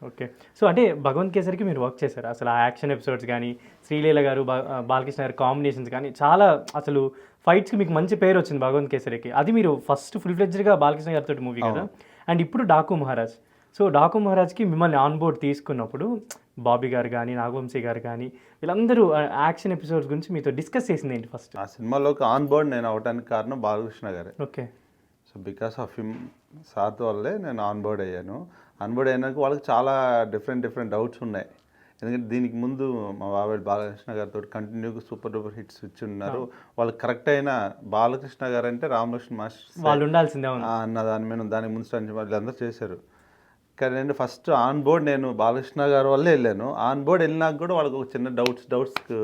Okay. So, అంటే 'భగవంత్ కేసరికి' మీరు work చేశారు. అసలు ఆ యాక్షన్ ఎపిసోడ్స్ గానీ, శ్రీలీల గారు, బాలకృష్ణ గారి కాంబినేషన్స్ కానీ చాలా అసలు ఫైట్స్‌కి మీకు మంచి పేరొచ్చింది 'భగవంత్ కేసరికి.' అది మీరు ఫస్ట్ ఫుల్ ఫ్లెడ్జ్డ్‌గా బాలకృష్ణ గారితోటి మూవీ కదా! అవును. అండ్ ఇప్పుడు 'డాకు మహారాజ్.' సో, 'డాకు మహారాజ్‌కి' మిమ్మల్ని ఆన్ బోర్డ్ తీసుకున్నప్పుడు బాబీ గారు గానీ, నాగవంశీ గారు కానీ వీళ్ళందరూ యాక్షన్ ఎపిసోడ్స్ గురించి మీతో డిస్కస్ చేసిందేంటి ఫస్ట్? ఆ సినిమాలోకి ఆన్ బోర్డ్ నేను అవ్వడానికి కారణం బాలకృష్ణ గారే. Okay. So because of him sir వల్లే నేను ఆన్ బోర్డ్ అయ్యాను. ఆన్ బోర్డ్ అయినాక వాళ్ళకి చాలా డిఫరెంట్ డౌట్స్ ఉన్నాయి. ఎందుకంటే దీనికి ముందు మా బాబాయ్ బాలకృష్ణ గారితో కంటిన్యూగా సూపర్ డూపర్ హిట్స్ ఇచ్చి ఉన్నారు. వాళ్ళకి కరెక్ట్ అయిన బాలకృష్ణ గారు అంటే రామకృష్ణ మాస్టర్ వాళ్ళు ఉండాల్సిందే. అవును. అన్న దాని మీద దానికి ముందు స్టాండ్ వీళ్ళందరూ చేశారు. కానీ నేను ఫస్ట్ ఆన్ బోర్డ్ నేను బాలకృష్ణ గారి వల్లే వెళ్ళాను. ఆన్ బోర్డ్ వెళ్ళినాక కూడా వాళ్ళకి ఒక చిన్న డౌట్స్కి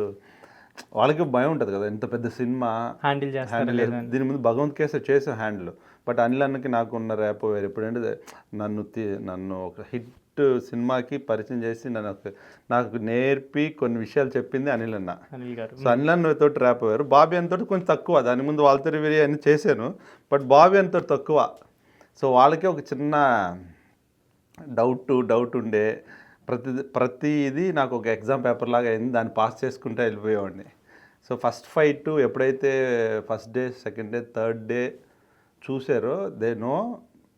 వాళ్ళకి భయం ఉంటుంది కదా, ఇంత పెద్ద సినిమా హ్యాండిల్ చేస్తారు. దీని ముందు భగవంత్ కేసరి చేసాం హ్యాండిల్. బట్ అనిల్ అన్నకి నాకు ఉన్న ర్యాపో వేరు. ఎప్పుడంటే నన్ను ఒక హిట్ సినిమాకి పరిచయం చేసి నాకు నేర్పి కొన్ని విషయాలు చెప్పింది అనిల్ అన్న. అనిల్ గారు. సో అనిల్ అన్న తోటి ర్యాప్ అయ్యారు. బాబీ అన్న తోటి కొంచెం తక్కువ. దాని ముందు వాళ్ళతో రివ్యూ అన్ని చేశాను, బట్ బాబీ అన్న తోటి తక్కువ. సో వాళ్ళకి ఒక చిన్న డౌట్ ఉండే. ప్రతిది నాకు ఒక ఎగ్జామ్ పేపర్ లాగా అయింది. దాన్ని పాస్ చేసుకుంటే వెళ్ళిపోయేవాడిని. సో ఫస్ట్ ఫైట్ ఎప్పుడైతే first day, second day, third day చూసారో దే నో,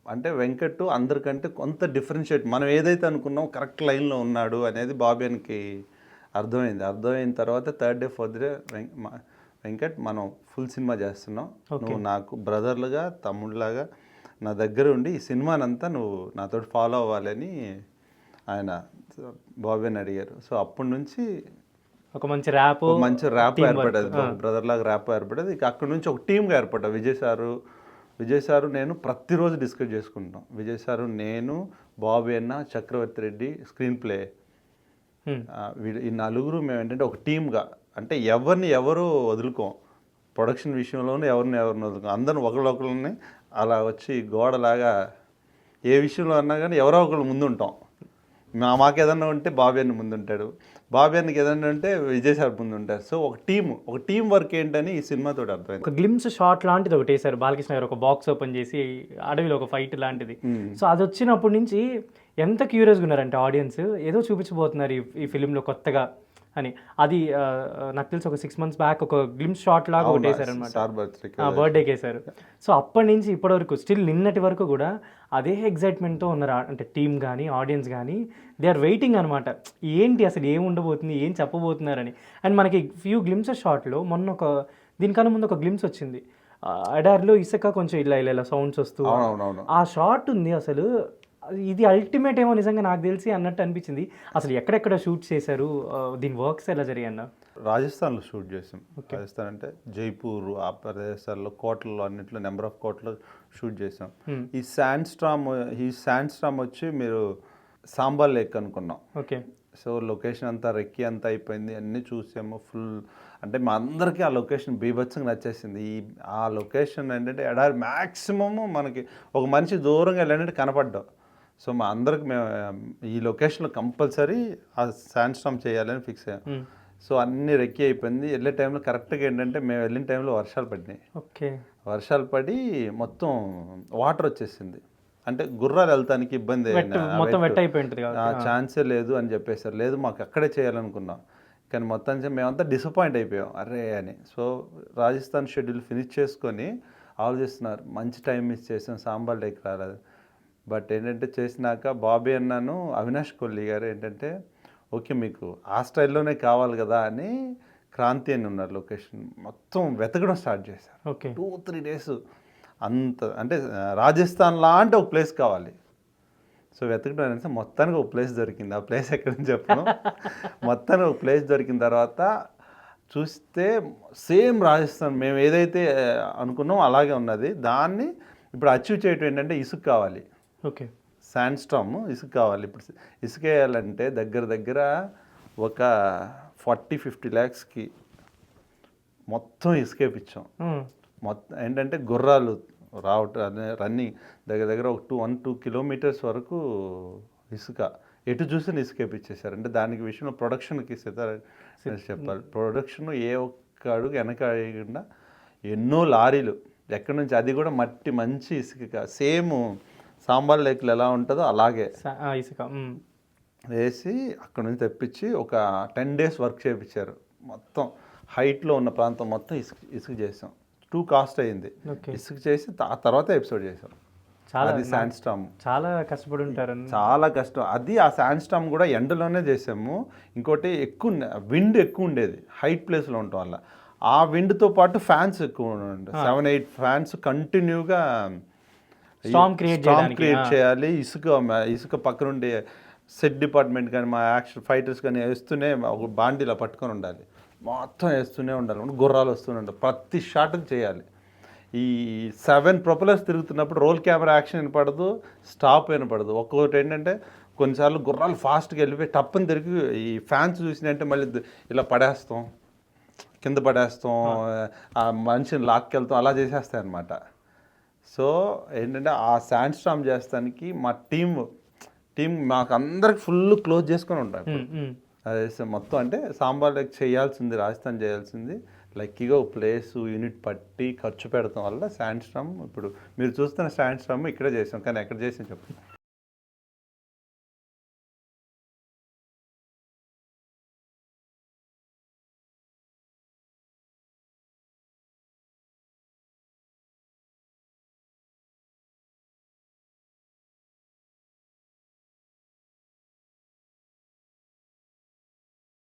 అంటే వెంకట్ అందరికంటే కొంత డిఫరెన్షియేట్, మనం ఏదైతే అనుకున్నాం కరెక్ట్ లైన్లో ఉన్నాడు అనేది బాబీకి అర్థమైంది. అర్థమైన తర్వాత third day, fourth day Venkat మనం ఫుల్ సినిమా చేస్తున్నాం, నువ్వు నాకు బ్రదర్లుగా తమ్ముళ్ళలాగా నా దగ్గర ఉండి ఈ సినిమానంతా నువ్వు నాతో ఫాలో అవ్వాలని ఆయన బాబీని అడిగారు. సో అప్పటి నుంచి ఒక మంచి ర్యాప్ ఏర్పడ్డది, బ్రదర్ లాగా ర్యాప్ ఏర్పడ్డది. ఇక అక్కడ నుంచి ఒక టీమ్గా ఏర్పడ్డా. విజయ్ సారు నేను ప్రతిరోజు డిస్కస్ చేసుకుంటాం. విజయ్ సారు, నేను, బాబీ అన్న, చక్రవర్తి రెడ్డి స్క్రీన్ ప్లే, ఈ నలుగురు మేము ఏంటంటే ఒక టీమ్గా, అంటే ఎవరు వదులుకోం. ప్రొడక్షన్ విషయంలోనూ ఎవరిని వదులుకోం. అందరం ఒకళ్ళని అలా వచ్చి గోడలాగా ఏ విషయంలో అన్నా కానీ ఎవరో ఒకళ్ళు ముందుంటాం. మాకు ఏదన్నా ఉంటే బాబీ అన్న ముందుంటాడు, బాబీ అన్నకి ఏదన్నా ఉంటే విజయ్ సార్ ముందుంటారు. సో ఒక టీం వర్క్ ఏంటని ఈ సినిమాతో అర్థమైంది. ఒక గ్లిమ్స్ షాట్ లాంటిది ఒకటి వేశారు బాలకృష్ణ గారు, ఒక బాక్స్ ఓపెన్ చేసి అడవిలో ఒక ఫైట్ లాంటిది. సో అది వచ్చినప్పటి నుంచి ఎంత క్యూరియస్గా ఉన్నారంటే ఆడియన్స్, ఏదో చూపించబోతున్నారు ఈ ఫిలింలో కొత్తగా అని. అది నాకు తెలిసి ఒక 6 months బ్యాక్ ఒక గ్లిమ్స్ షాట్ లాగా ఒకటి వేశారనమాట, బర్త్డేకి వేశారు. సో అప్పటి నుంచి ఇప్పటి వరకు స్టిల్ నిన్నటి వరకు కూడా అదే ఎగ్జైట్మెంట్తో ఉన్నారు. అంటే టీమ్ కానీ ఆడియన్స్ కానీ దే ఆర్ వెయిటింగ్ అనమాట, ఏంటి అసలు ఏం ఉండబోతుంది, ఏం చెప్పబోతున్నారని. అండ్ మనకి ఫ్యూ గ్లిమ్సెస్ షాట్లో మొన్న దీనికన్నా ముందు ఒక గ్లిమ్స్ వచ్చింది, ఎడారిలో ఇసుక కొంచెం ఇలా సౌండ్స్ వస్తూ ఆ షాట్ ఉంది. అసలు ఇది అల్టిమేట్ ఏమో నిజంగా నాకు తెలిసి అన్నట్టు అనిపించింది. అసలు ఎక్కడెక్కడ షూట్ చేశారు, దీని వర్క్స్ ఎలా జరిగాయన్న? రాజస్థాన్లో షూట్ చేసాం. రాజస్థాన్ అంటే జైపూర్, ఆ ప్రదేశాల్లో కోటల్లో అన్నింటిలో నెంబర్ ఆఫ్ కోటలో షూట్ చేసాం. ఈ శాండ్ స్టామ్ వచ్చి మీరు సాంబార్ లేక్ అనుకున్నాం. ఓకే. సో లొకేషన్ అంతా రెక్కి అంతా అయిపోయింది, అన్నీ చూసాము ఫుల్. అంటే మా అందరికీ ఆ లొకేషన్ బీభత్సంగా నచ్చేసింది. ఆ లొకేషన్ ఏంటంటే ఎడారి మ్యాక్సిమము మనకి ఒక మనిషి దూరంగా వెళ్ళాలంటే కనపడ్డాం. సో మా అందరికి మేము ఈ లొకేషన్లో కంపల్సరీ ఆ శాండ్ స్టామ్ చేయాలని ఫిక్స్ అయ్యాం. సో అన్నీ రెక్కి అయిపోయింది. వెళ్ళే టైంలో కరెక్ట్గా ఏంటంటే మేము వెళ్ళిన టైంలో వర్షాలు పడినాయి. ఓకే. వర్షాలు పడి మొత్తం వాటర్ వచ్చేసింది. అంటే గుర్రాలు వెళ్తానికి ఇబ్బంది, ఛాన్సే లేదు అని చెప్పేసారు. లేదు మాకు అక్కడే చేయాలనుకున్నాం, కానీ మొత్తం మేమంతా డిసప్పాయింట్ అయిపోయాం అరే అని. సో రాజస్థాన్ షెడ్యూల్ ఫినిష్ చేసుకొని ఆలోచిస్తున్నారు, మంచి టైం మిస్ చేసాం, సాంబార్ లేక్ రాలేదు. బట్ ఏంటంటే చేసినాక బాబీ అన్నాను, అవినాష్ కొహ్లీ గారు ఏంటంటే ఓకే మీకు ఆ స్టైల్లోనే కావాలి కదా అని క్రాంతి అని ఉన్నారు లొకేషన్, మొత్తం వెతకడం స్టార్ట్ చేశారు. ఓకే. 2-3 days అంత, అంటే రాజస్థాన్ లాంటి ఒక ప్లేస్ కావాలి. సో వెతకడం అనేసి మొత్తానికి ఒక ప్లేస్ దొరికింది. ఆ ప్లేస్ ఎక్కడని చెప్పను, మొత్తానికి ఒక ప్లేస్ దొరికిన తర్వాత చూస్తే సేమ్ రాజస్థాన్ మేము ఏదైతే అనుకున్నామో అలాగే ఉన్నది. దాన్ని ఇప్పుడు అచీవ్ చేయటం ఏంటంటే ఇసుక కావాలి. ఓకే. శాండ్ స్టామ్ ఇసుక కావాలి. ఇప్పుడు ఇసుక వేయాలంటే దగ్గర ఒక 40-50 lakhsకి మొత్తం ఇసుక వేయించాం. మొత్తం ఏంటంటే గుర్రాలు రావటం, రన్నింగ్ దగ్గర ఒక 1-2 kilometers వరకు ఇసుక, ఎటు చూసిన ఇసుక వేయించేశారు. అంటే దానికి విషయంలో ప్రొడక్షన్కి చెప్పాలి, ప్రొడక్షన్ ఏ ఒక్క అడుగు వెనక అయ్యకుండా ఎన్నో లారీలు ఎక్కడి నుంచి, అది కూడా మట్టి మంచి ఇసుక, సేమ్ సాంబార్ లేక్లు ఎలా ఉంటుందో అలాగే ఇసుక. వేసి అక్కడ నుంచి తెప్పించి ఒక 10 days వర్క్ చేయించారు. మొత్తం హైట్లో ఉన్న ప్రాంతం మొత్తం ఇసుక చేసాం. 2 కాస్ట్ అయింది. ఓకే. ఇసుక చేసి ఆ తర్వాత ఎపిసోడ్ చేసాం. చాలా అది శాండ్ స్టామ్. చాలా కష్టపడి ఉంటారని. చాలా కష్టం. అది ఆ శాండ్ స్టామ్ కూడా ఎండలోనే చేసాము. ఇంకోటి విండ్ ఎక్కువ ఉండేది హైట్ ప్లేస్లో ఉండటం వల్ల. ఆ విండ్తో పాటు ఫ్యాన్స్ ఎక్కువ ఉండే 7-8 ఫ్యాన్స్ కంటిన్యూగా స్టామ్ క్రియేట్ చేయాలి. ఇసుక పక్కనుండి సెట్ డిపార్ట్మెంట్ కానీ మా యాక్షన్ ఫైటర్స్ కానీ వేస్తూనే ఒక బాండీలా పట్టుకొని ఉండాలి. మొత్తం వేస్తూనే ఉండాలి. గుర్రాలు వస్తూనే ఉండాలి. ప్రతి షాట్ చేయాలి. ఈ 7 ప్రొపెలర్స్ తిరుగుతున్నప్పుడు రోల్ కెమెరా యాక్షన్ వినపడదు, స్టాప్ వినపడదు. ఒక్కొక్కటి ఏంటంటే కొన్నిసార్లు గుర్రాలు ఫాస్ట్గా వెళ్ళిపోయి టప్పని తిరిగి ఈ ఫ్యాన్స్ చూసినంటే మళ్ళీ ఇలా పడేస్తాం, కింద పడేస్తాం, ఆ మనిషిని లాక్కెళ్తాం, అలా చేసేస్తాయి అన్నమాట. సో ఏంటంటే ఆ శాండ్ స్టామ్ చేస్తానికి మా టీం మాకు అందరికి ఫుల్ క్లోజ్ చేసుకొని ఉంటారు. అదే మొత్తం అంటే సాంబార్ చేయాల్సింది, రాజస్థాన్ చేయాల్సింది లక్కీగా ఒక ప్లేస్ యూనిట్ పట్టి ఖర్చు పెడతాం వల్ల శాండ్ స్టామ్ ఇప్పుడు మీరు చూస్తున్న శాండ్ స్టామ్ ఇక్కడే చేసాం. కానీ ఎక్కడ చేసాం చెప్పండి.